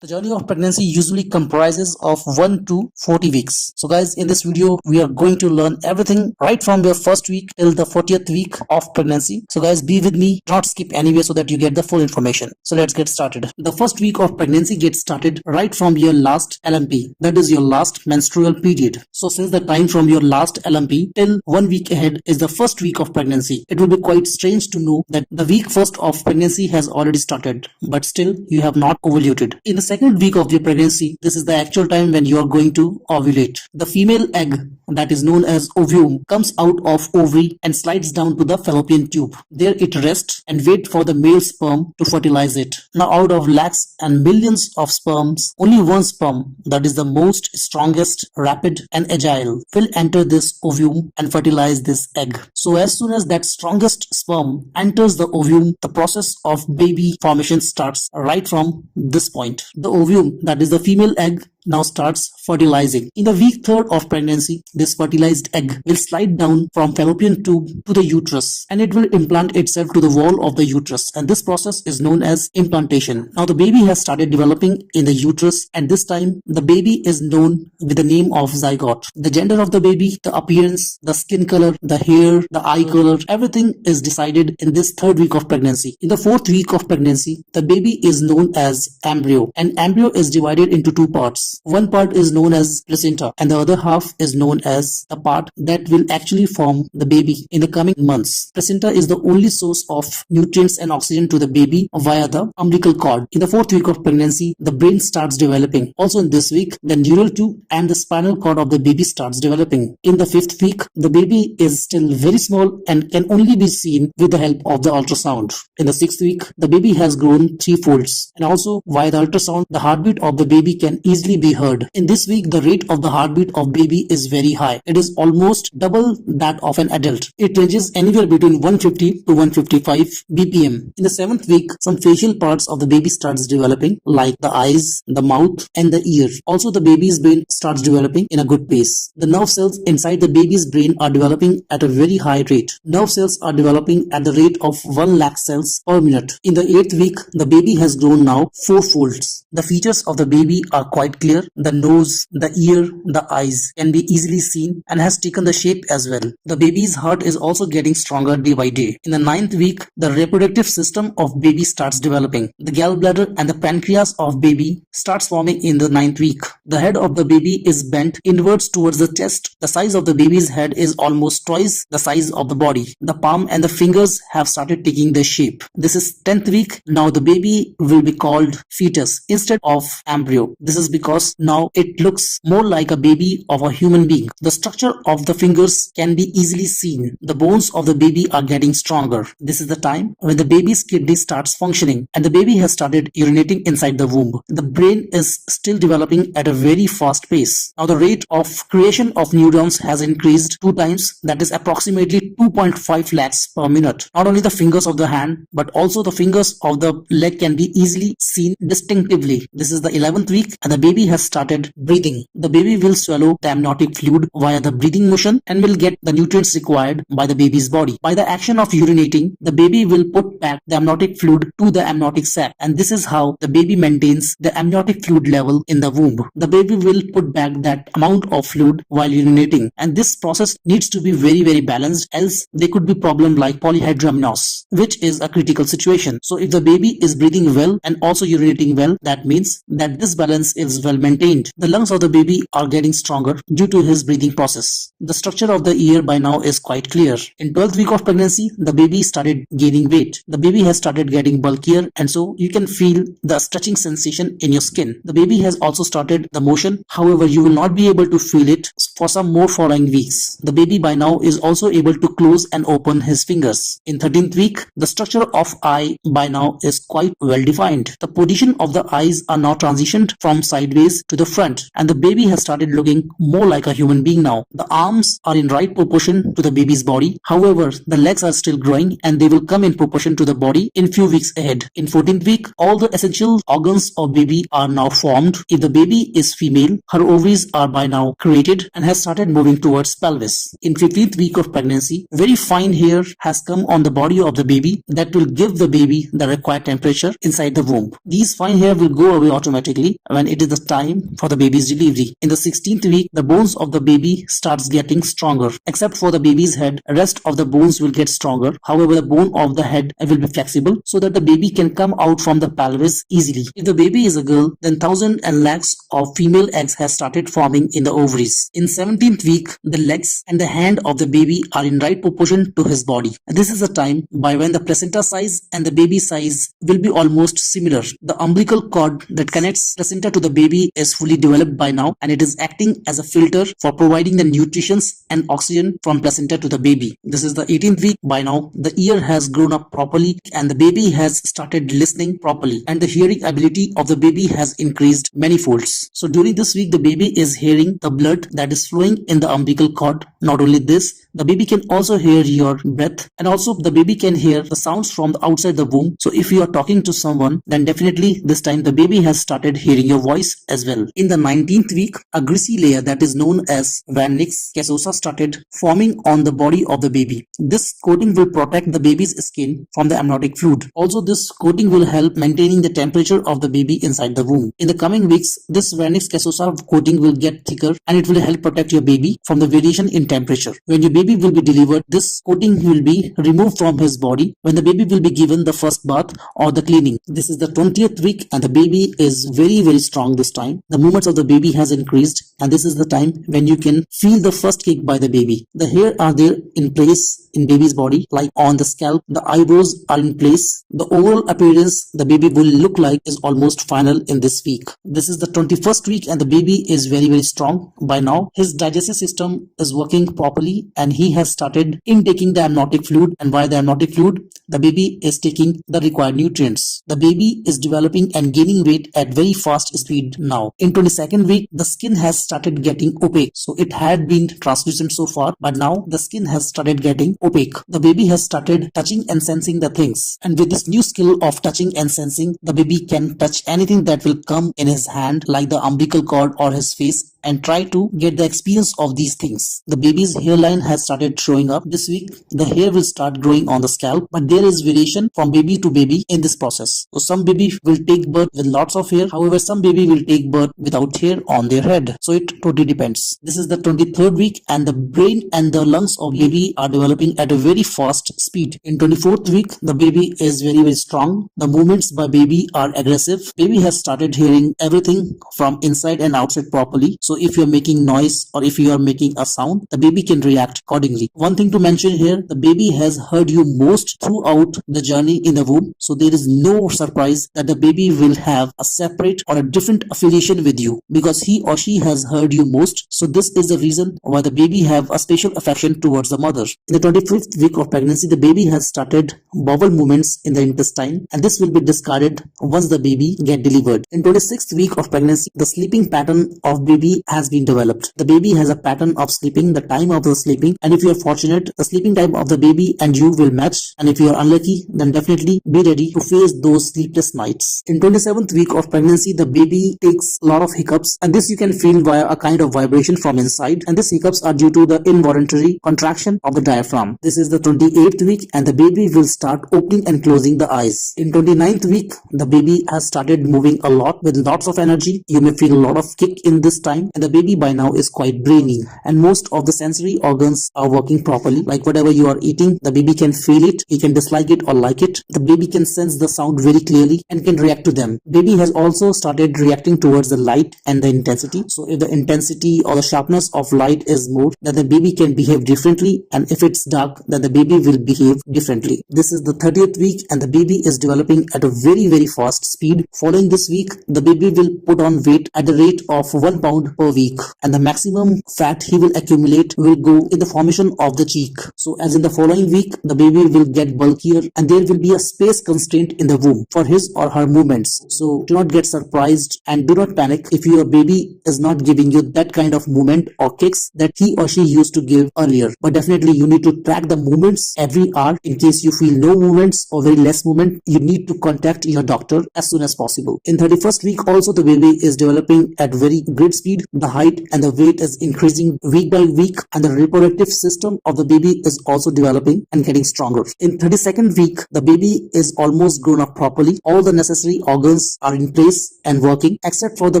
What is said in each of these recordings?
The journey of pregnancy usually comprises of 1 to 40 weeks. So guys, in this video, we are going to learn everything right from your first week till the 40th week of pregnancy. So guys, be with me, not skip anywhere so that you get the full information. So let's get started. The first week of pregnancy gets started right from your last LMP, that is your last menstrual period. So since the time from your last LMP till 1 week ahead is the first week of pregnancy, it will be quite strange to know that the week first of pregnancy has already started, but still you have not ovulated. In the second week of your pregnancy, this is the actual time when you are going to ovulate. The female egg, that is known as ovum, comes out of ovary and slides down to the fallopian tube. There it rests and waits for the male sperm to fertilize it. Now out of lakhs and millions of sperms, only one sperm, that is the most strongest, rapid and agile, will enter this ovum and fertilize this egg. So as soon as that strongest sperm enters the ovum, the process of baby formation starts right from this point. The ovum, that is the female egg, now starts fertilizing. In the week 3rd of pregnancy, this fertilized egg will slide down from fallopian tube to the uterus and it will implant itself to the wall of the uterus, and this process is known as implantation. Now the baby has started developing in the uterus, and this time the baby is known with the name of zygote. The gender of the baby, the appearance, the skin color, the hair, the eye color, everything is decided in this 3rd week of pregnancy. In the 4th week of pregnancy, the baby is known as embryo, and embryo is divided into two parts. One part is known as placenta and the other half is known as the part that will actually form the baby in the coming months. Placenta is the only source of nutrients and oxygen to the baby via the umbilical cord. In the 4th week of pregnancy, the brain starts developing. Also in this week, the neural tube and the spinal cord of the baby starts developing. In the 5th week, the baby is still very small and can only be seen with the help of the ultrasound. In the 6th week, the baby has grown 3 folds, and also via the ultrasound, the heartbeat of the baby can easily be heard. In this week, the rate of the heartbeat of baby is very high. It is almost double that of an adult. It ranges anywhere between 150 to 155 BPM. In the 7th week, some facial parts of the baby starts developing, like the eyes, the mouth and the ear. Also, the baby's brain starts developing in a good pace. The nerve cells inside the baby's brain are developing at a very high rate. Nerve cells are developing at the rate of 1 lakh cells per minute. In the 8th week, the baby has grown now 4 folds. The features of the baby are quite clear. The nose, the ear, the eyes can be easily seen and has taken the shape as well. The baby's heart is also getting stronger day by day. In the 9th week, the reproductive system of baby starts developing. The gallbladder and the pancreas of baby starts forming in the 9th week. The head of the baby is bent inwards towards the chest. The size of the baby's head is almost twice the size of the body. The palm and the fingers have started taking their shape. This is 10th week. Now the baby will be called fetus instead of embryo. This is because now it looks more like a baby of a human being. The structure of the fingers can be easily seen. The bones of the baby are getting stronger. This is the time when the baby's kidney starts functioning and the baby has started urinating inside the womb. The brain is still developing at a very fast pace. Now the rate of creation of neurons has increased 2 times, that is approximately 2.5 lakhs per minute. Not only the fingers of the hand but also the fingers of the leg can be easily seen distinctively. This is the 11th week and the baby has started breathing. The baby will swallow the amniotic fluid via the breathing motion and will get the nutrients required by the baby's body. By the action of urinating, the baby will put back the amniotic fluid to the amniotic sac, and this is how the baby maintains the amniotic fluid level in the womb. The baby will put back that amount of fluid while urinating, and this process needs to be very balanced, else there could be problem like polyhydramnios, which is a critical situation. So if the baby is breathing well and also urinating well, that means that this balance is well maintained. The lungs of the baby are getting stronger due to his breathing process. The structure of the ear by now is quite clear. In 12th week of pregnancy, the baby started gaining weight. The baby has started getting bulkier, and so you can feel the stretching sensation in your skin. The baby has also started the motion. However, you will not be able to feel it for some more following weeks. The baby by now is also able to close and open his fingers. In 13th week, the structure of eye by now is quite well defined. The position of the eyes are now transitioned from sideways to the front, and the baby has started looking more like a human being now. The arms are in right proportion to the baby's body. However, the legs are still growing and they will come in proportion to the body in few weeks ahead. In 14th week, all the essential organs of baby are now formed. If the baby is female, her ovaries are by now created and has started moving towards pelvis. In 15th week of pregnancy, very fine hair has come on the body of the baby that will give the baby the required temperature inside the womb. These fine hair will go away automatically when it is the time for the baby's delivery. In the 16th week, the bones of the baby starts getting stronger. Except for the baby's head, rest of the bones will get stronger. However, the bone of the head will be flexible so that the baby can come out from the pelvis easily. If the baby is a girl, then thousands and lakhs of female eggs have started forming in the ovaries. In 17th week, the legs and the hand of the baby are in right proportion to his body. This is the time by when the placenta size and the baby size will be almost similar. The umbilical cord that connects placenta to the baby is fully developed by now, and it is acting as a filter for providing the nutrition and oxygen from placenta to the baby. This is the 18th week. By now, the ear has grown up properly and the baby has started listening properly, and the hearing ability of the baby has increased many folds. So during this week, the baby is hearing the blood that is flowing in the umbilical cord. Not only this, the baby can also hear your breath, and also the baby can hear the sounds from outside the womb. So if you are talking to someone, then definitely this time the baby has started hearing your voice as well. In the 19th week, a greasy layer that is known as vernix cassosa started forming on the body of the baby. This coating will protect the baby's skin from the amniotic fluid. Also, this coating will help maintaining the temperature of the baby inside the womb. In the coming weeks, this vernix cassosa coating will get thicker and it will help protect your baby from the variation in temperature. When your baby will be delivered, this coating will be removed from his body when the baby will be given the first bath or the cleaning. This is the 20th week and the baby is very strong this time. The movements of the baby has increased, and this is the time when you can feel the first kick by the baby. The hair are there in place in baby's body, like on the scalp. The eyebrows are in place. The overall appearance the baby will look like is almost final in this week. This is the 21st week and the baby is very strong. By now, his digestive system is working properly and he has started intaking the amniotic fluid, and via the amniotic fluid, the baby is taking the required nutrients. The baby is developing and gaining weight at very fast speed now. In 22nd week, the skin has started getting opaque. So it had been translucent so far, but now the skin has started getting opaque. The baby has started touching and sensing the things. And with this new skill of touching and sensing, the baby can touch anything that will come in his hand, like the umbilical cord or his face, and try to get the experience of these things. The baby's hairline has started showing up. This week, the hair will start growing on the scalp, but there is variation from baby to baby in this process. So some baby will take birth with lots of hair. However, some baby will take birth without hair on their head. So it totally depends. This is the 23rd week and the brain and the lungs of baby are developing at a very fast speed. In 24th week, the baby is very strong. The movements by baby are aggressive. Baby has started hearing everything from inside and outside properly. So if you are making noise or if you are making a sound, the baby can react accordingly. One thing to mention here, the baby has heard you most throughout the journey in the womb. So there is no surprise that the baby will have a separate or a different affiliation with you, because he or she has heard you most. So this is the reason why the baby have a special affection towards the mother. In the 25th week of pregnancy, the baby has started bowel movements in the intestine, and this will be discarded once the baby get delivered. In 26th week of pregnancy, the sleeping pattern of baby has been developed. The baby has a pattern of sleeping, the time of the sleeping, and if you are fortunate, the sleeping time of the baby and you will match, and if you are unlucky, then definitely be ready to face those sleepless nights. In 27th week of pregnancy, the baby takes a lot of hiccups, and this you can feel via a kind of vibration from inside, and these hiccups are due to the involuntary contraction of the diaphragm. This is the 28th week and the baby will start opening and closing the eyes. In 29th week, the baby has started moving a lot with lots of energy. You may feel a lot of kick in this time, and the baby by now is quite brainy, and most of the sensory organs are working properly. Like whatever you are eating, the baby can feel it, he can dislike it or like it. The baby can sense the sound very clearly and can react to them. Baby has also started reacting towards the light and the intensity. So if the intensity or the sharpness of light is more, then the baby can behave differently, and if it's dark, then the baby will behave differently. This is the 30th week and the baby is developing at a very fast speed. Following this week, the baby will put on weight at the rate of 1 pound per week, and the maximum fat he will accumulate will go in the formation of the cheek. So as in the following week, the baby will get bulkier and there will be a space constraint in the womb for his or her movements. So do not get surprised and do not panic if your baby is not giving you that kind of movement or kicks that he or she used to give earlier. But definitely you need to track the movements every hour. In case you feel no movements or very less movement, you need to contact your doctor as soon as possible. In 31st week also, the baby is developing at very great speed. the height and the weight is increasing week by week, and the reproductive system of the baby is also developing and getting stronger. In 32nd week, the baby is almost grown up properly. All the necessary organs are in place and working, except for the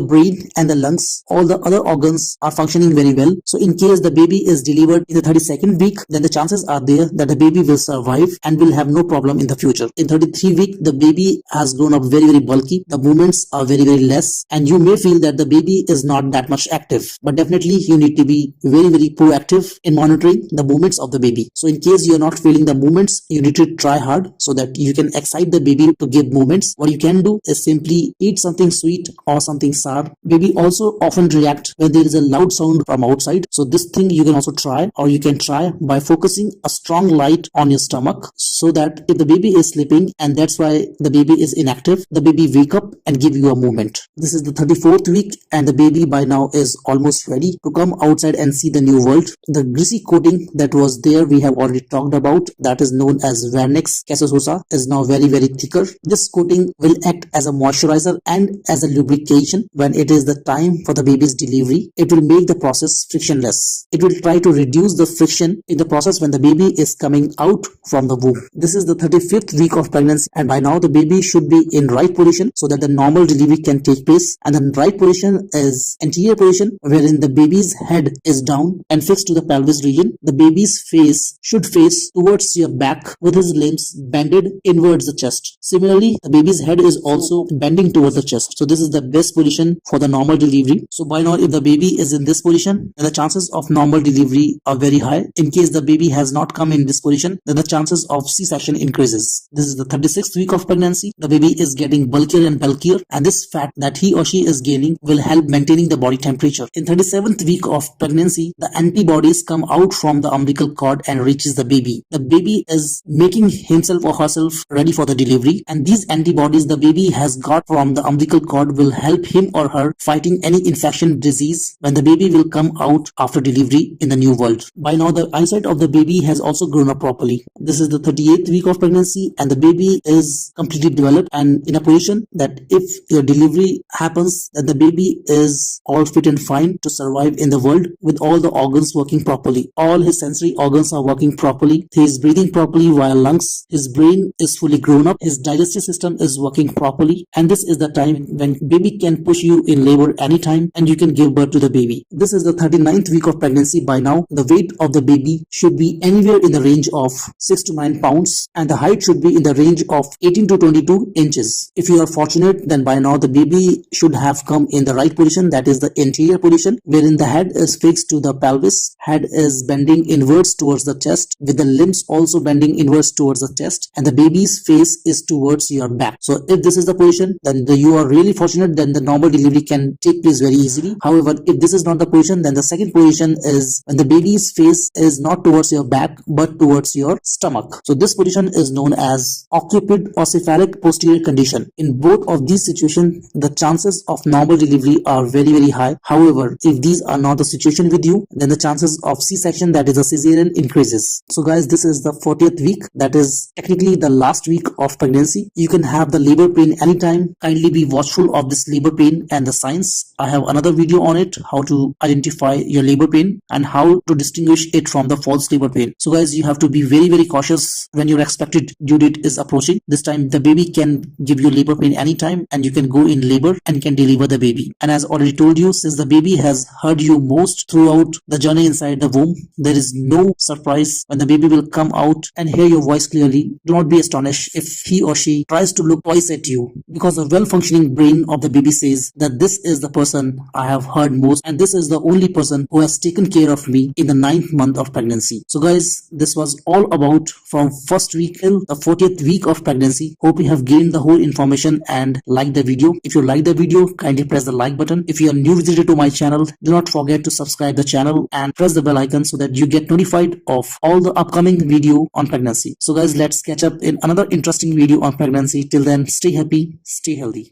brain and the lungs. All the other organs are functioning very well. So in case the baby is delivered in the 32nd week, then the chances are there that the baby will survive and will have no problem in the future. In 33 week, the baby has grown up very bulky. The movements are very less, and you may feel that the baby is not that much active, but definitely you need to be very proactive in monitoring the movements of the baby. So in case you are not feeling the movements, you need to try hard so that you can excite the baby to give movements. What you can do is simply eat something sweet or something sour. Baby also often react when there is a loud sound from outside. So this thing you can also try, or you can try by focusing a strong light on your stomach, so that if the baby is sleeping and that's why the baby is inactive, the baby wake up and give you a movement. This is the 34th week, and the baby by now is almost ready to come outside and see the new world. The greasy coating that was there, we have already talked about, that is known as Vernix caseosa, is now very thicker. This coating will act as a moisturizer and as a lubrication when it is the time for the baby's delivery. It will make the process frictionless. It will try to reduce the friction in the process when the baby is coming out from the womb. This is the 35th week of pregnancy, and by now the baby should be in right position so that the normal delivery can take place. And the right position is anterior position, wherein the baby's head is down and fixed to the pelvis region. The baby's face should face towards your back with his limbs bended inwards the chest. Similarly, the baby's head is also bending towards the chest. So this is the best position for the normal delivery. So by now, if the baby is in this position, then the chances of normal delivery are very high. In case the baby has not come in this position, then the chances of C-section increases. This is the 36th week of pregnancy. The baby is getting bulkier and bulkier, and this fat that he or she is gaining will help maintaining the body temperature. In 37th week of pregnancy, the antibodies come out from the umbilical cord and reaches the baby. The baby is making himself or herself ready for the delivery, and these antibodies the baby has got from the umbilical cord will help him or her fighting any infection disease when the baby will come out after delivery in the new world. By now, the eyesight of the baby has also grown up properly. This is the 38th week of pregnancy, and the baby is completely developed and in a position that if your delivery happens, then the baby is all fit and fine to survive in the world with all the organs working properly. All his sensory organs are working properly. He is breathing properly via lungs. His brain is fully grown up. His digestive system is working properly. And this is the time when baby can push you in labor anytime and you can give birth to the baby. This is the 39th week of pregnancy. By now, the weight of the baby should be anywhere in the range of 6 to 9 pounds, and the height should be in the range of 18 to 22 inches. If you are fortunate, then by now the baby should have come in the right position, that is the anterior position, wherein the head is fixed to the pelvis, head is bending inwards towards the chest, with the limbs also bending inwards towards the chest, and the baby's face is towards your back. So if this is the position, then you are really fortunate, then the normal delivery can take place very easily. However, if this is not the position, then the second position is when the baby's face is not towards your back but towards your stomach. So this position is known as occipital or cephalic posterior condition. In both of these situations, the chances of normal delivery are very high. However, if these are not the situation with you, then the chances of C-section, that is a cesarean, increases. So guys, this is the 40th week, that is technically the last week of pregnancy. You can have the labor pain anytime. Kindly be watchful of this labor pain and the signs. I have another video on it, how to identify your labor pain and how to distinguish it from the false labor pain. So guys, you have to be very cautious when your expected due date is approaching. This time the baby can give you labor pain anytime, and you can go in labor and can deliver the baby. And as already told you, since the baby has heard you most throughout the journey inside the womb, there is no surprise when the baby will come out and hear your voice clearly. Do not be astonished if he or she tries to look twice at you, because the well-functioning brain of the baby says that this is the person I have heard most, and this is the only person who has taken care of me in the 9th month of pregnancy. So guys, this was all about from first week till the 40th week of pregnancy. Hope you have gained the whole information and liked the video. If you like the video, kindly press the like button. If you are new visitor to my channel, do not forget to subscribe the channel and press the bell icon so that you get notified of all the upcoming video on pregnancy. So guys, let's catch up in another interesting video on pregnancy. Till then, stay happy, stay healthy.